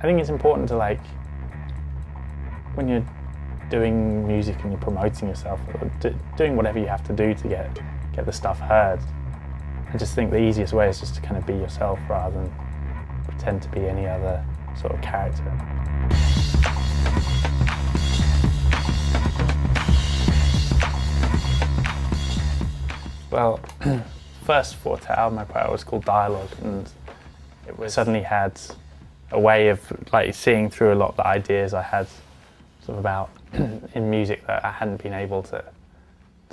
I think it's important to, like, when you're doing music and you're promoting yourself, or doing whatever you have to do to get the stuff heard, I just think the easiest way is just to kind of be yourself rather than pretend to be any other sort of character. Well, first Four Tet album I put out was called Dialogue, and suddenly had a way of, like, seeing through a lot of the ideas I had sort of about in music that I hadn't been able to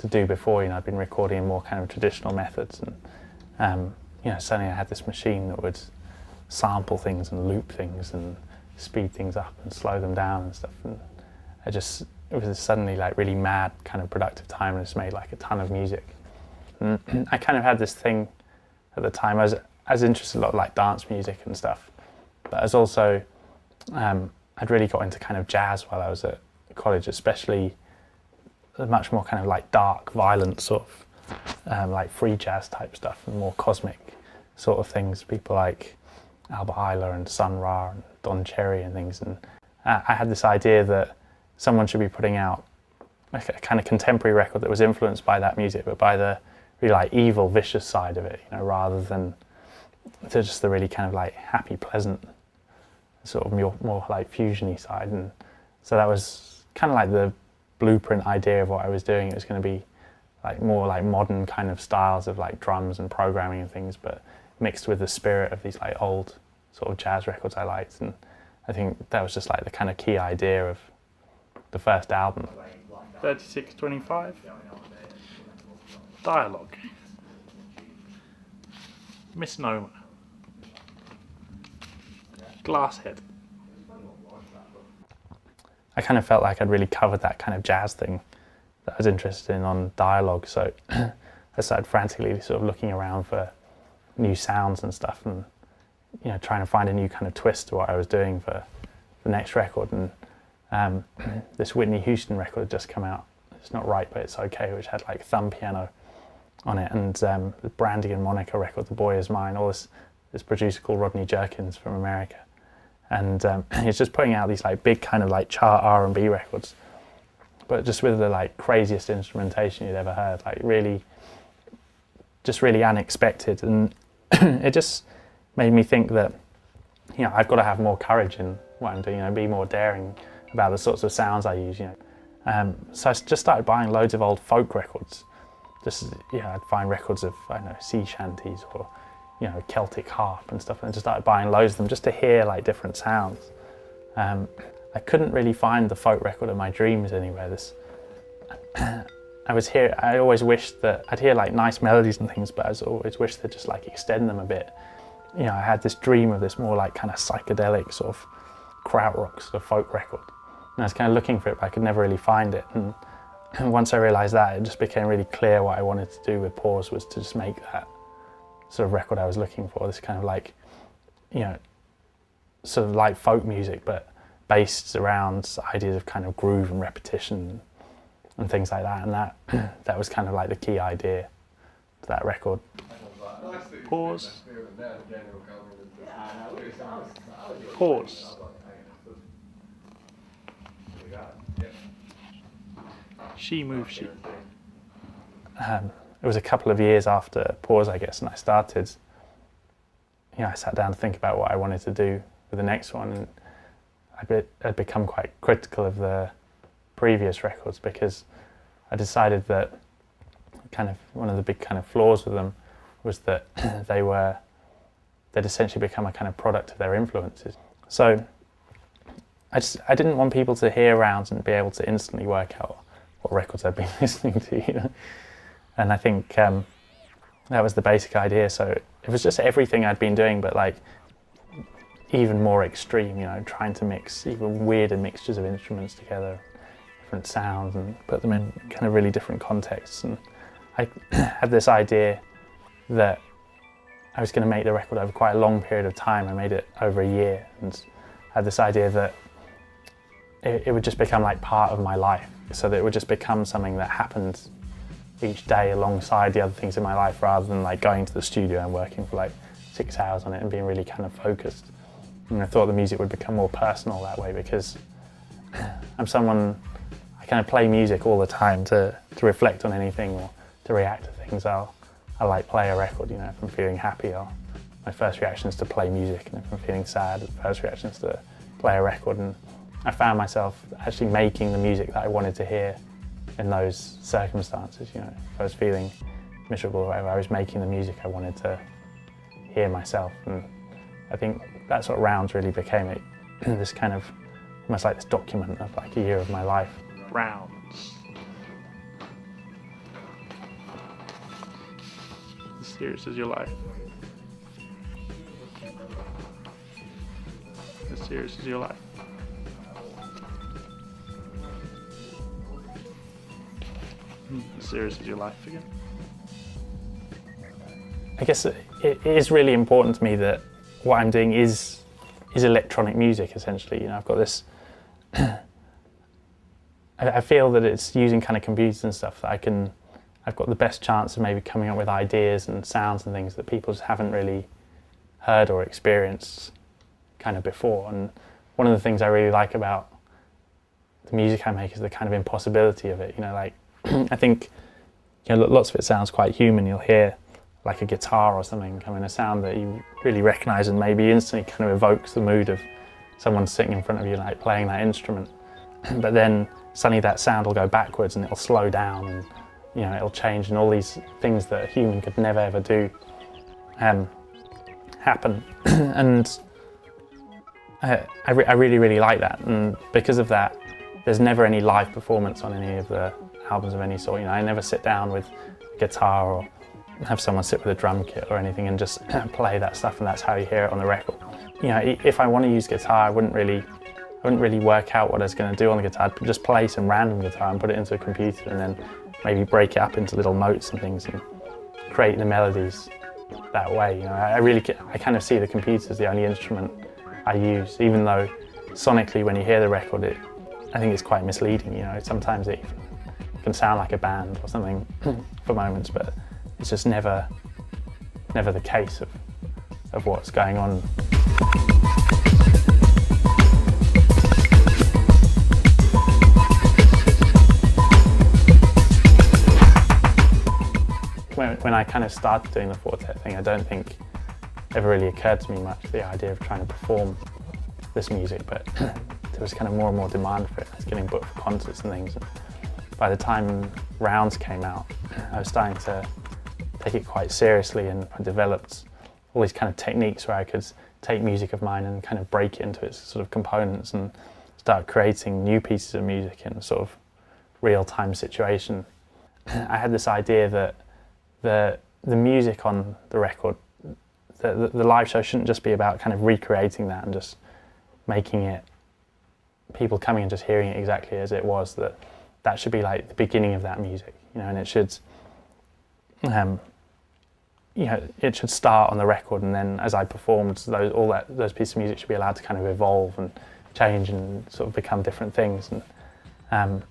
do before. You know, I'd been recording in more kind of traditional methods, and you know, suddenly I had this machine that would sample things and loop things and speed things up and slow them down and stuff. And it was suddenly, like, really mad kind of productive time, and just made, like, a ton of music. And I kind of had this thing at the time. I was interested in a lot of, like, dance music and stuff, but I was also I'd really got into kind of jazz while I was at college, especially the much more kind of, like, dark, violent sort of like free jazz type stuff, and more cosmic sort of things. People like Albert Ayler and Sun Ra and Don Cherry and things. And I had this idea that someone should be putting out, like, a kind of contemporary record that was influenced by that music, but by the really, like, evil, vicious side of it, you know, rather than to just the really kind of, like, happy, pleasant sort of more like fusion-y side. And so that was kind of like the blueprint idea of what I was doing. It was going to be, like, more like modern kind of styles of, like, drums and programming and things, but mixed with the spirit of these, like, old sort of jazz records I liked. And I think that was just, like, the kind of key idea of the first album. 3625. Dialogue. Misnomer. Glasshead. I kind of felt like I'd really covered that kind of jazz thing that I was interested in on Dialogue, so I started frantically sort of looking around for new sounds and stuff, and, you know, trying to find a new kind of twist to what I was doing for the next record. And this Whitney Houston record had just come out, It's Not Right But It's Okay, which had, like, thumb piano on it, and the Brandy and Monica record, The Boy Is Mine, all this producer called Rodney Jerkins from America. And he's just putting out these, like, big kind of, like, chart R&B records, but just with the, like, craziest instrumentation you'd ever heard, like, really, just really unexpected. And it just made me think that, you know, I've got to have more courage in what I'm doing, you know, be more daring about the sorts of sounds I use, you know. So I just started buying loads of old folk records. Just, you know, I'd find records of, I don't know, sea shanties or, you know, Celtic harp and stuff, and just started buying loads of them just to hear, like, different sounds. I couldn't really find the folk record of my dreams anywhere. I always wished that I'd hear, like, nice melodies and things, but I always wished they'd just, like, extend them a bit. You know, I had this dream of this more, like, kind of psychedelic sort of krautrock sort of folk record, and I was kind of looking for it, but I could never really find it. And once I realised that, it just became really clear what I wanted to do with Pause was to just make that sort of record I was looking for, this kind of, like, you know, sort of like folk music, but based around ideas of kind of groove and repetition and things like that. And that was kind of like the key idea to that record. Pause. Pause. She moves she. It was a couple of years after Pause, I guess, and I started, you know, I sat down to think about what I wanted to do with the next one, and I'd become quite critical of the previous records, because I decided that kind of one of the big kind of flaws with them was that they'd essentially become a kind of product of their influences. So I didn't want people to hear rounds and be able to instantly work out what records I'd been listening to, you know? And I think that was the basic idea. So it was just everything I'd been doing, but, like, even more extreme, you know, trying to mix even weirder mixtures of instruments together, different sounds, and put them in kind of really different contexts. And I had this idea that I was going to make the record over quite a long period of time. I made it over a year, and had this idea that it would just become, like, part of my life, so that it would just become something that happened each day alongside the other things in my life, rather than, like, going to the studio and working for, like, 6 hours on it and being really kind of focused. And I thought the music would become more personal that way, because I'm someone, I kind of play music all the time to reflect on anything or to react to things. I'll like play a record, you know, if I'm feeling happy, my first reaction is to play music, and if I'm feeling sad, the first reaction is to play a record. And I found myself actually making the music that I wanted to hear in those circumstances. You know, if I was feeling miserable or whatever, I was making the music I wanted to hear myself. And I think that's what Rounds really became, it this kind of, almost like this document of like a year of my life. Rounds. As serious as your life. As serious as your life. As serious as your life again. I guess it is really important to me that what I'm doing is electronic music, essentially. You know, I've got this. I feel that it's using kind of computers and stuff that I've got the best chance of maybe coming up with ideas and sounds and things that people just haven't really heard or experienced kind of before. And one of the things I really like about the music I make is the kind of impossibility of it. You know, like I think, you know, lots of it sounds quite human. You'll hear like a guitar or something come in, a sound that you really recognise and maybe instantly kind of evokes the mood of someone sitting in front of you, like playing that instrument. But then suddenly that sound will go backwards and it'll slow down, and you know, it'll change, and all these things that a human could never ever do happen. And I really like that, and because of that, there's never any live performance on any of the albums of any sort. You know, I never sit down with a guitar or have someone sit with a drum kit or anything and just play that stuff, and that's how you hear it on the record. You know, if I want to use guitar, I wouldn't really work out what I was going to do on the guitar. I'd just play some random guitar and put it into a computer, and then maybe break it up into little notes and things and create the melodies that way. You know, I kind of see the computer as the only instrument I use, even though sonically when you hear the record, I think it's quite misleading. You know, sometimes it can sound like a band or something for moments, but it's just never the case of what's going on. When I kind of started doing the Four Tet thing, I don't think it ever really occurred to me much, the idea of trying to perform this music, but there was kind of more and more demand for it. I was getting booked for concerts and things. And by the time Rounds came out, I was starting to take it quite seriously, and I developed all these kind of techniques where I could take music of mine and kind of break it into its sort of components and start creating new pieces of music in a sort of real-time situation. I had this idea that the music on the record, the live show shouldn't just be about kind of recreating that and just making it, people coming and just hearing it exactly as it was, that should be like the beginning of that music, you know, and it should, you know, it should start on the record, and then as I performed, those pieces of music should be allowed to kind of evolve and change and sort of become different things. And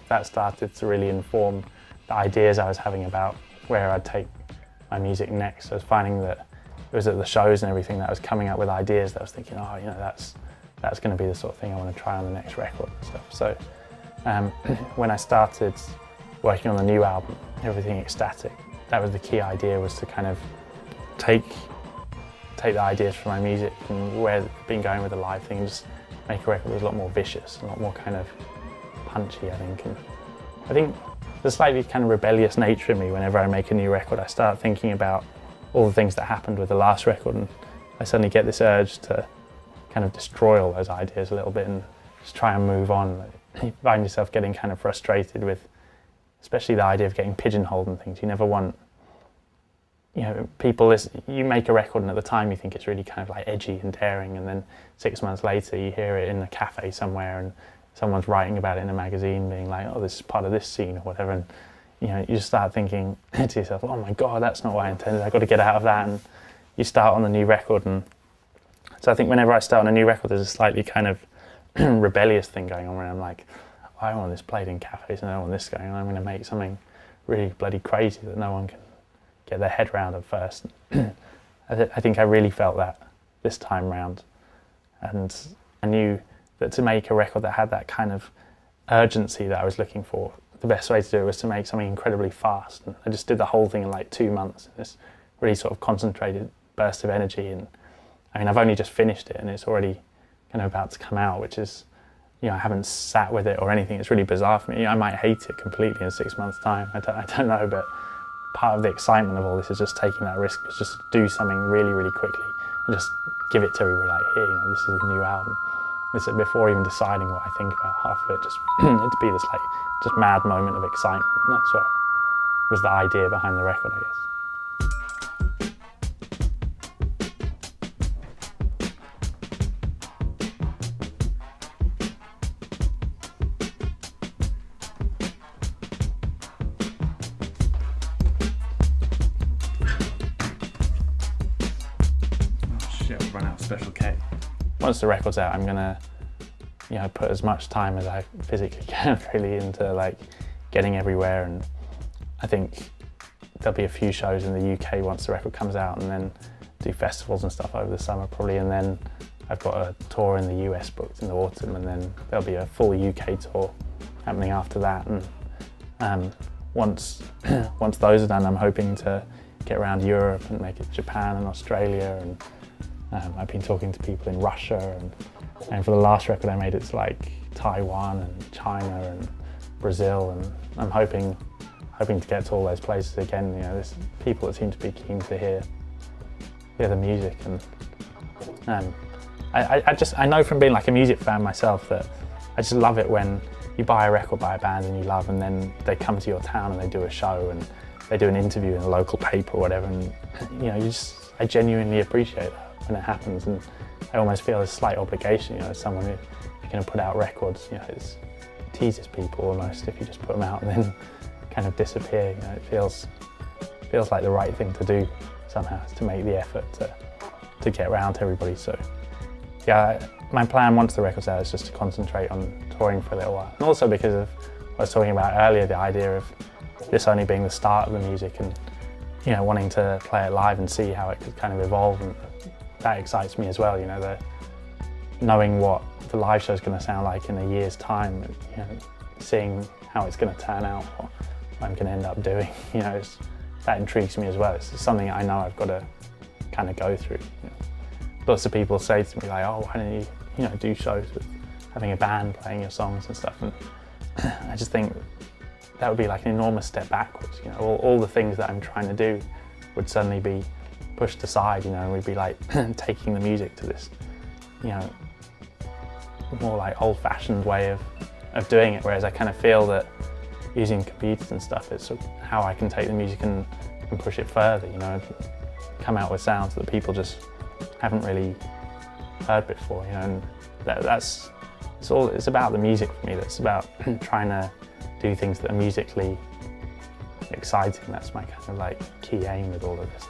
that started to really inform the ideas I was having about where I'd take my music next. I was finding that it was at the shows and everything that I was coming up with ideas that I was thinking, oh, you know, that's going to be the sort of thing I want to try on the next record and stuff. So when I started working on the new album, Everything Ecstatic, that was the key idea, was to kind of take the ideas from my music and where I've been going with the live thing, and just make a record that was a lot more vicious, a lot more kind of punchy, I think. And I think there's a slightly kind of rebellious nature in me whenever I make a new record. I start thinking about all the things that happened with the last record, and I suddenly get this urge to kind of destroy all those ideas a little bit and just try and move on. You find yourself getting kind of frustrated with, especially the idea of getting pigeonholed and things. You never want, you know, you make a record and at the time you think it's really kind of like edgy and daring, and then 6 months later you hear it in a cafe somewhere and someone's writing about it in a magazine being like, oh, this is part of this scene or whatever, and you know, you just start thinking to yourself, oh my God, that's not what I intended, I've got to get out of that, and you start on the new record. And so I think whenever I start on a new record, there's a slightly kind of rebellious thing going on where I'm like, oh, I want this played in cafes and I want this going on, I'm going to make something really bloody crazy that no one can get their head around at first. I think I really felt that this time round. And I knew that to make a record that had that kind of urgency that I was looking for, the best way to do it was to make something incredibly fast. And I just did the whole thing in like 2 months, this really sort of concentrated burst of energy. And I mean, I've only just finished it and it's already kind of about to come out, which is, you know, I haven't sat with it or anything. It's really bizarre for me. I might hate it completely in 6 months' time. I don't know, but part of the excitement of all this is just taking that risk, is just do something really, really quickly and just give it to everybody, like, here, you know, this is the new album. This is before even deciding what I think about half of it, just it'd be this like just mad moment of excitement. And that's what was the idea behind the record, I guess. Shit, run out of Special K. Once the record's out, I'm gonna, you know, put as much time as I physically can really into like getting everywhere, and I think there'll be a few shows in the UK once the record comes out, and then do festivals and stuff over the summer probably, and then I've got a tour in the US booked in the autumn, and then there'll be a full UK tour happening after that. And once those are done, I'm hoping to get around Europe and make it to Japan and Australia, and I've been talking to people in Russia, and for the last record I made, it's like Taiwan and China and Brazil, and I'm hoping to get to all those places again. You know, there's people that seem to be keen to hear the music, and I know from being like a music fan myself that I just love it when you buy a record by a band and you love, and then they come to your town and they do a show and they do an interview in a local paper or whatever, and you know, I genuinely appreciate that when it happens, and I almost feel a slight obligation, you know, as someone who you're going to put out records, you know, it teases people almost if you just put them out and then kind of disappear. You know, it feels like the right thing to do somehow, is to make the effort to get around to everybody. So yeah, my plan once the record's out is just to concentrate on touring for a little while, and also because of what I was talking about earlier, the idea of this only being the start of the music, and you know, wanting to play it live and see how it could kind of evolve, and that excites me as well. You know, knowing what the live show is going to sound like in a year's time, and, you know, seeing how it's going to turn out, what I'm going to end up doing. You know, that intrigues me as well. It's something I know I've got to kind of go through. You know. Lots of people say to me like, "Oh, why don't you know, do shows with having a band playing your songs and stuff?" And I just think that would be like an enormous step backwards. You know, all the things that I'm trying to do would suddenly be pushed aside. You know, and we'd be like taking the music to this, you know, more like old-fashioned way of doing it. Whereas I kind of feel that using computers and stuff is sort of how I can take the music and push it further. You know, come out with sounds that people just haven't really heard before. You know, and it's about the music for me. That's about trying to do things that are musically exciting. That's my kind of like key aim with all of this.